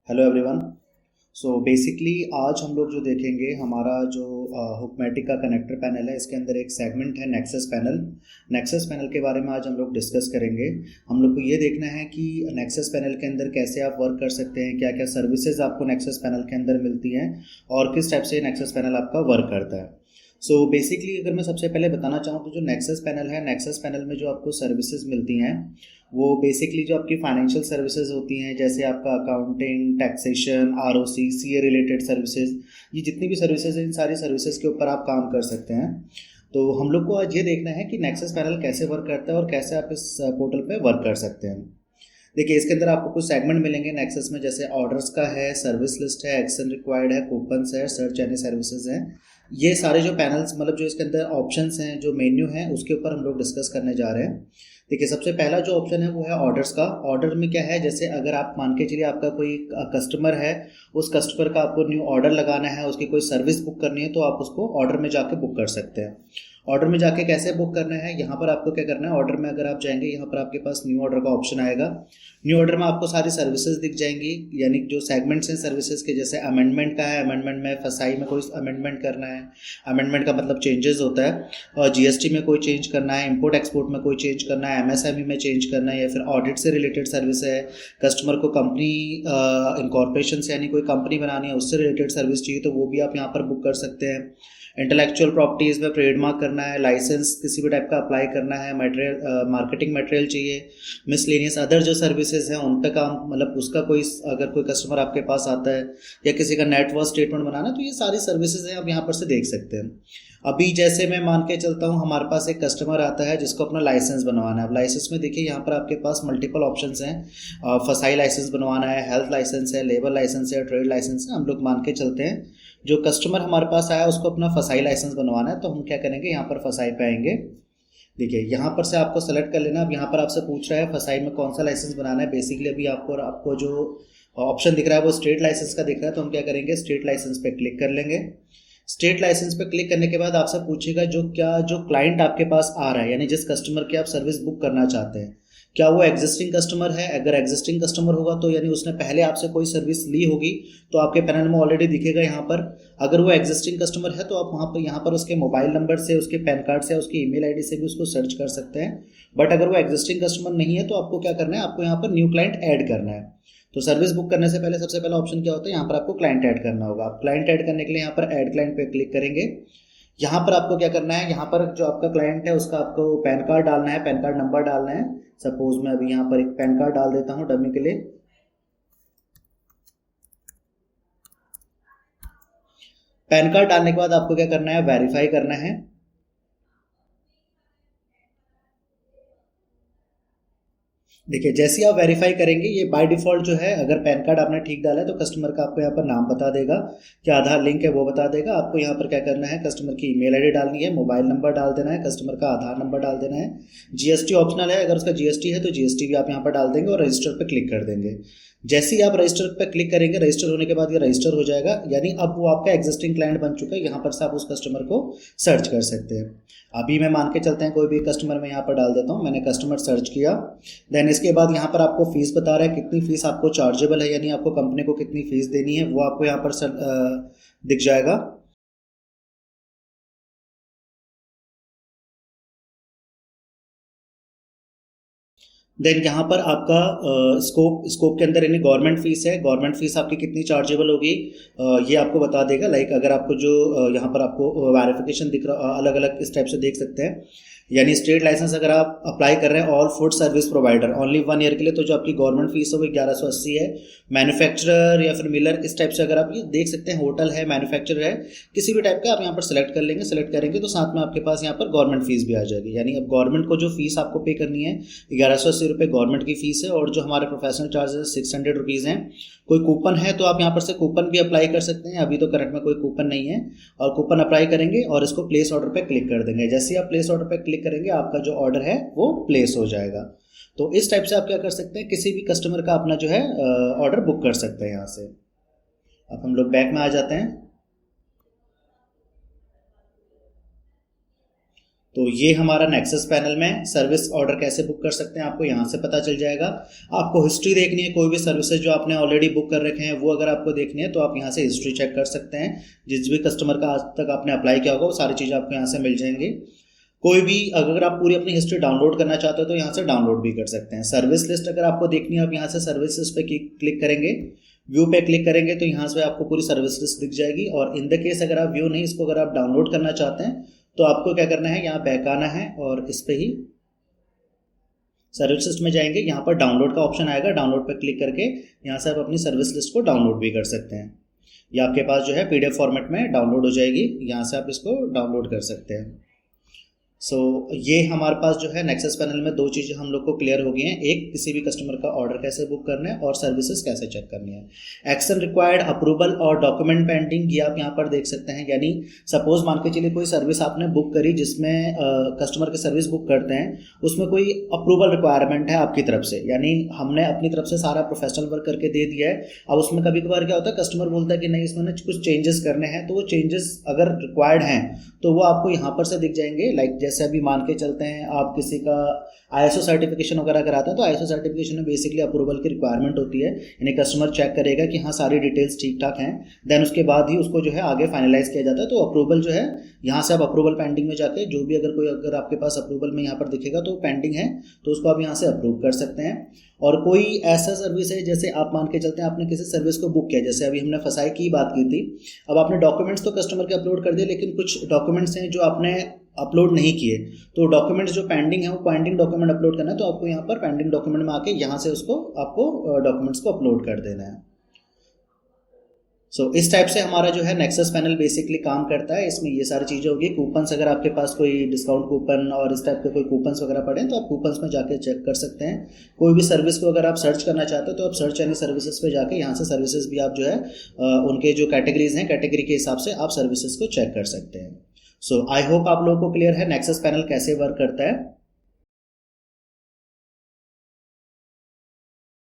Hello everyone. So basically आज हम लोग जो देखेंगे हमारा जो हुकमैटिक का कनेक्टर पैनल है, इसके अंदर एक सेगमेंट है नेक्सस पैनल। नेक्सस पैनल के बारे में आज हम लोग डिस्कस करेंगे। हम लोग को ये देखना है कि नेक्सस पैनल के अंदर कैसे आप वर्क कर सकते हैं, क्या क्या सर्विसेज आपको नेक्सस पैनल के अंदर मिलती हैं और किस टाइप से नेक्सस पैनल आपका वर्क करता है। सो बेसिकली अगर मैं सबसे पहले बताना चाहूँ तो जो नेक्सस पैनल है, नेक्सस पैनल में जो आपको सर्विसेज मिलती हैं वो बेसिकली जो आपकी फाइनेंशियल सर्विसेज होती हैं, जैसे आपका accounting, taxation, ROC, CA related services, ये जितनी भी सर्विसेज हैं इन सारी सर्विसेज के ऊपर आप काम कर सकते हैं। तो हम लोग को आज ये देखना है कि नेक्सस पैनल कैसे वर्क करता है और कैसे आप इस पोर्टल पे वर्क कर सकते हैं। देखिए, इसके अंदर आपको कुछ सेगमेंट मिलेंगे नेक्सस में, जैसे ऑर्डर्स का है, सर्विस लिस्ट है, एक्शन रिक्वायर्ड है, कूपन्स है, सर्च एनी सर्विसेज हैं। ये सारे जो पैनल्स मतलब जो इसके अंदर ऑप्शंस हैं, जो मेन्यू है, उसके ऊपर हम लोग डिस्कस करने जा रहे हैं। देखिए, सबसे पहला जो ऑप्शन है वो है ऑर्डर्स का। ऑर्डर में क्या है, जैसे अगर आप मान के चलिए आपका कोई कस्टमर है, उस कस्टमर का आपको न्यू ऑर्डर लगाना है, उसकी कोई सर्विस बुक करनी है, तो आप उसको ऑर्डर में जाके बुक कर सकते हैं। ऑर्डर में जाके कैसे बुक करना है, यहाँ पर आपको क्या करना है, ऑर्डर में अगर आप जाएंगे यहाँ पर आपके पास न्यू ऑर्डर का ऑप्शन आएगा। न्यू ऑर्डर में आपको सारी सर्विसेज दिख जाएंगी, यानी जो सेगमेंट्स हैं सर्विसेज के, जैसे अमेंडमेंट का है, अमेंडमेंट में फसाई में कोई अमेंडमेंट करना है, अमेंडमेंट का मतलब चेंजेस होता है, और जीएसटी में कोई चेंज करना है, इंपोर्ट एक्सपोर्ट में कोई चेंज करना है, एमएसएमई में चेंज करना है, या फिर ऑडिट से रिलेटेड सर्विस है, कस्टमर को कंपनी इनकॉर्पोरेशन से यानी कोई कंपनी बनानी है उससे रिलेटेड सर्विस चाहिए तो वो भी आप यहाँ पर बुक कर सकते हैं। इंटेलेक्चुअल प्रॉपर्टीज़ में ट्रेडमार्क करना है, लाइसेंस किसी भी टाइप का अप्लाई करना है, मटेरियल मार्केटिंग मटेरियल चाहिए, मिसलेनियस अदर जो सर्विसेज हैं उन पे काम मतलब उसका कोई अगर कोई कस्टमर आपके पास आता है या किसी का नेटवर्क स्टेटमेंट बनाना है तो ये सारी सर्विसेज हैं, आप यहाँ पर से देख सकते हैं। अभी जैसे मैं मान के चलता हूँ, हमारे पास एक कस्टमर आता है जिसको अपना लाइसेंस बनवाना है। अब लाइसेंस में देखिए यहाँ पर आपके पास मल्टीपल ऑप्शंस हैं। फसाई लाइसेंस बनवाना है, हेल्थ लाइसेंस है, लेबर लाइसेंस है, ट्रेड लाइसेंस है। हम लोग मान के चलते हैं जो कस्टमर हमारे पास आया उसको अपना फसाई लाइसेंस बनवाना है, तो हम क्या करेंगे, यहाँ पर फसाई पे आएंगे। देखिए, यहाँ पर से आपको सेलेक्ट कर लेना। अब यहाँ पर आपसे पूछ रहा है फसाई में कौन सा लाइसेंस बनाना है। बेसिकली अभी आपको जो ऑप्शन दिख रहा है वो स्टेट लाइसेंस का दिख रहा है, तो हम क्या करेंगे, स्टेट लाइसेंस पे क्लिक कर लेंगे। स्टेट लाइसेंस पे क्लिक करने के बाद आपसे पूछेगा जो क्लाइंट आपके पास आ रहा है, यानी जिस कस्टमर की आप सर्विस बुक करना चाहते हैं, क्या वो एग्जिस्टिंग कस्टमर है। अगर एग्जिस्टिंग कस्टमर होगा तो यानी उसने पहले आपसे कोई सर्विस ली होगी, तो आपके पैनल में ऑलरेडी दिखेगा यहाँ पर। अगर वो एग्जिस्टिंग कस्टमर है तो आप वहाँ पर यहाँ पर उसके मोबाइल नंबर से, उसके पैन कार्ड से, उसकी ईमेल आईडी से भी उसको सर्च कर सकते हैं। बट अगर वो एग्जिस्टिंग कस्टमर नहीं है तो आपको क्या करना है, आपको यहाँ पर न्यू क्लाइंट ऐड करना है। तो सर्विस बुक करने से पहले सबसे पहला ऑप्शन क्या होता है, यहाँ पर आपको क्लाइंट ऐड करना होगा। आप क्लाइंट ऐड करने के लिए यहाँ पर ऐड क्लाइंट पे क्लिक करेंगे। यहाँ पर आपको क्या करना है, यहाँ पर जो आपका क्लाइंट है उसका आपको पैन कार्ड डालना है, पैन कार्ड नंबर डालना है। सपोज मैं अभी यहाँ पर एक पैन कार्ड डाल देता हूँ डमी के लिए। पैन कार्ड डालने के बाद आपको क्या करना है, वेरीफाई करना है। देखिए, जैसे ही आप वेरीफाई करेंगे, ये बाय डिफ़ॉल्ट जो है, अगर पैन कार्ड आपने ठीक डाला है तो कस्टमर का आपको यहाँ पर नाम बता देगा, क्या आधार लिंक है वो बता देगा। आपको यहाँ पर क्या करना है, कस्टमर की ईमेल आईडी डालनी है, मोबाइल नंबर डाल देना है, कस्टमर का आधार नंबर डाल देना है। जीएसटी ऑप्शनल है, अगर उसका जीएसटी है तो जीएसटी भी आप यहाँ पर डाल देंगे और रजिस्टर पर क्लिक कर देंगे। जैसे ही आप रजिस्टर पर क्लिक करेंगे, रजिस्टर होने के बाद ये रजिस्टर हो जाएगा, यानी अब वो आपका एग्जिस्टिंग क्लाइंट बन चुका है। यहाँ पर से आप उस कस्टमर को सर्च कर सकते हैं। अभी मैं मान के चलते हैं कोई भी कस्टमर मैं यहाँ पर डाल देता हूँ, मैंने कस्टमर सर्च किया। देन इसके बाद यहाँ पर आपको फीस बता रहा है, कितनी फीस आपको चार्जेबल है, यानी आपको कंपनी को कितनी फीस देनी है वो आपको यहाँ पर दिख जाएगा। देन यहाँ पर आपका स्कोप स्कोप के अंदर यानी गवर्नमेंट फीस है, गवर्नमेंट फीस आपकी कितनी चार्जेबल होगी ये आपको बता देगा। लाइक अगर आपको जो यहाँ पर आपको वेरिफिकेशन दिख रहा, अलग अलग इस टाइप से देख सकते हैं। यानी स्टेट लाइसेंस अगर आप अप्लाई कर रहे हैं all food service provider only 1 year के लिए, तो जो आपकी गवर्नमेंट फीस है वो 1180 है। मैन्युफैक्चरर या फिर मिलर इस टाइप से अगर आप ये देख सकते हैं, होटल है, मैन्युफैक्चरर है, किसी भी टाइप का आप यहाँ पर सेलेक्ट कर लेंगे। सेलेक्ट करेंगे तो साथ में आपके पास यहाँ पर गवर्नमेंट फीस भी आ जाएगी। यानी अब गवर्नमेंट को जो फीस आपको पे करनी है, 1180 रुपये गवर्नमेंट की फीस है, और जो हमारे प्रोफेशनल चार्जेस 600 रुपीज़ हैं। कोई कूपन है तो आप यहाँ पर से कूपन भी अप्लाई कर सकते हैं। अभी तो करंट में कोई कूपन नहीं है, और कूपन अप्लाई करेंगे और इसको प्लेस ऑर्डर पे क्लिक कर देंगे। जैसे ही आप प्लेस ऑर्डर पे क्लिक करेंगे, आपका जो ऑर्डर है वो प्लेस हो जाएगा। तो इस टाइप से आप क्या कर सकते हैं, किसी भी कस्टमर का अपना जो है ऑर्डर बुक कर सकते हैं यहाँ से। अब हम लोग बैक में आ जाते हैं। तो ये हमारा नेक्सस पैनल में सर्विस ऑर्डर कैसे बुक कर सकते हैं आपको यहाँ से पता चल जाएगा। आपको हिस्ट्री देखनी है, कोई भी सर्विसेज जो आपने ऑलरेडी बुक कर रखे हैं वो अगर आपको देखनी है तो आप यहाँ से हिस्ट्री चेक कर सकते हैं। जिस भी कस्टमर का आज तक आपने अप्लाई किया होगा वो सारी चीज़ें आपको यहाँ से मिल जाएंगी। कोई भी अगर आप पूरी अपनी हिस्ट्री डाउनलोड करना चाहते हो तो यहाँ से डाउनलोड भी कर सकते हैं। सर्विस लिस्ट अगर आपको देखनी है आप यहाँ से सर्विस लिस्ट पे क्लिक करेंगे, व्यू पे क्लिक करेंगे तो यहाँ से आपको पूरी सर्विस लिस्ट दिख जाएगी। और इन द केस अगर आप व्यू नहीं, इसको अगर आप डाउनलोड करना चाहते हैं तो आपको क्या करना है, यहाँ बैक आना है और इस पे ही सर्विस लिस्ट में जाएंगे। यहाँ पर डाउनलोड का ऑप्शन आएगा, डाउनलोड पर क्लिक करके यहाँ से आप अपनी सर्विस लिस्ट को डाउनलोड भी कर सकते हैं। ये आपके पास जो है PDF फॉर्मेट में डाउनलोड हो जाएगी, यहाँ से आप इसको डाउनलोड कर सकते हैं। ये हमारे पास जो है नेक्सस पैनल में दो चीज़ें हम लोग को क्लियर हो गई हैं। एक, किसी भी कस्टमर का ऑर्डर कैसे बुक करना है और सर्विसेज कैसे चेक करनी है। एक्शन रिक्वायर्ड, अप्रूवल और डॉक्यूमेंट पेंडिंग, ये आप यहाँ पर देख सकते हैं। यानी सपोज मान के चलिए कोई सर्विस आपने बुक करी जिसमें कस्टमर की सर्विस बुक करते हैं, उसमें कोई अप्रूवल रिक्वायरमेंट है आपकी तरफ से, यानी हमने अपनी तरफ से सारा प्रोफेशनल वर्क करके दे दिया है। अब उसमें कभी कभार क्या होता है, कस्टमर बोलता है कि नहीं इसमें कुछ चेंजेस करने हैं, तो वो चेंजेस अगर रिक्वायर्ड हैं तो वो आपको यहाँ पर से दिख जाएंगे। लाइक जैसे अभी मान के चलते हैं आप किसी का ISO सर्टिफिकेशन वगैरह कराता है तो ISO सर्टिफिकेशन में बेसिकली अप्रूवल की रिक्वायरमेंट होती है, यानी कस्टमर चेक करेगा कि हाँ सारी डिटेल्स ठीक ठाक हैं, देन उसके बाद ही उसको जो है आगे फाइनलाइज किया जाता है। तो अप्रूवल जो है यहाँ से आप अप्रूवल पेंडिंग में जाके जो भी अगर आपके पास अप्रूवल में यहाँ पर दिखेगा तो पेंडिंग है तो उसको आप यहाँ से अप्रूव कर सकते हैं। और कोई ऐसा सर्विस है जैसे आप मान के चलते हैं आपने किसी सर्विस को बुक किया, जैसे अभी हमने फसाई की बात की थी। अब आपने डॉक्यूमेंट्स तो कस्टमर के अपलोड कर दिए, लेकिन कुछ डॉक्यूमेंट्स हैं जो आपने अपलोड नहीं किए, तो डॉक्यूमेंट्स जो पेंडिंग है वो पेंडिंग डॉक्यूमेंट अपलोड करना है। तो आपको यहाँ पर पेंडिंग डॉक्यूमेंट में आके यहाँ से उसको आपको डॉक्यूमेंट्स को अपलोड कर देना है। इस टाइप से हमारा जो है नेक्सस पैनल बेसिकली काम करता है। इसमें ये सारी चीज़ें होगी। कूपन्स, अगर आपके पास कोई डिस्काउंट कूपन और इस टाइप के कोई कूपन्स वगैरह पड़े तो आप कूपन्स में जाके चेक कर सकते हैं। कोई भी सर्विस को अगर आप सर्च करना चाहते हो तो आप सर्च एनी सर्विसेज पे जाके यहाँ से सर्विसेज भी आप जो है उनके जो कैटेगरीज हैं, कैटेगरी के हिसाब से आप सर्विसेज को चेक कर सकते हैं। आई होप आप लोगों को क्लियर है नेक्सस पैनल कैसे वर्क करता है।